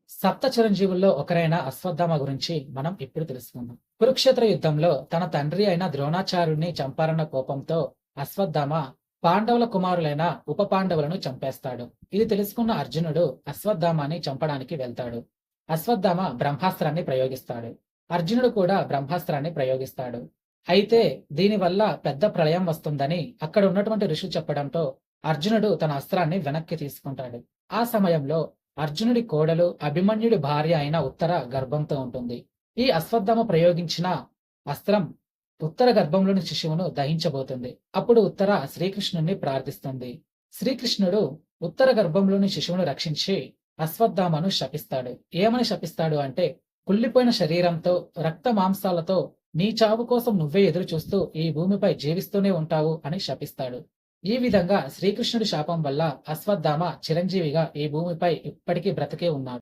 సప్త చిరంజీవుల్లో ఒకరైన అశ్వత్థామ గురించి మనం ఇప్పుడు తెలుసుకుందాం. కురుక్షేత్ర యుద్ధంలో తన తండ్రి అయిన ద్రోణాచార్యుడిని చంపారన్న కోపంతో అశ్వత్థామ పాండవుల కుమారులైన ఉప పాండవులను చంపేస్తాడు. ఇది తెలుసుకున్న అర్జునుడు అశ్వత్థామాని చంపడానికి వెళ్తాడు. అశ్వత్థామ బ్రహ్మాస్త్రాన్ని ప్రయోగిస్తాడు. అర్జునుడు కూడా బ్రహ్మాస్త్రాన్ని ప్రయోగిస్తాడు. అయితే దీనివల్ల పెద్ద ప్రళయం వస్తుందని అక్కడ ఉన్నటువంటి ఋషులు చెప్పడంతో అర్జునుడు తన అస్త్రాన్ని వెనక్కి తీసుకుంటాడు. ఆ సమయంలో అర్జునుడి కోడలు అభిమన్యుడి భార్య అయిన ఉత్తర గర్భంతో ఉంటుంది. ఈ అశ్వత్థామ ప్రయోగించిన అస్త్రం ఉత్తర గర్భంలోని శిశువును దహించబోతుంది. అప్పుడు ఉత్తర శ్రీకృష్ణుణ్ణి ప్రార్థిస్తుంది. శ్రీకృష్ణుడు ఉత్తర గర్భంలోని శిశువును రక్షించి అశ్వత్థామను శపిస్తాడు. ఏమని శపిస్తాడు అంటే, కుళ్ళిపోయిన శరీరంతో రక్త మాంసాలతో నీ చావు కోసం నువ్వే ఎదురు చూస్తూ ఈ భూమిపై జీవిస్తూనే ఉంటావు అని శపిస్తాడు. ఈ విధంగా శ్రీకృష్ణుడి శాపం వల్ల అశ్వత్థామ చిరంజీవిగా ఈ భూమిపై ఇప్పటికీ బ్రతికే ఉన్నాడు.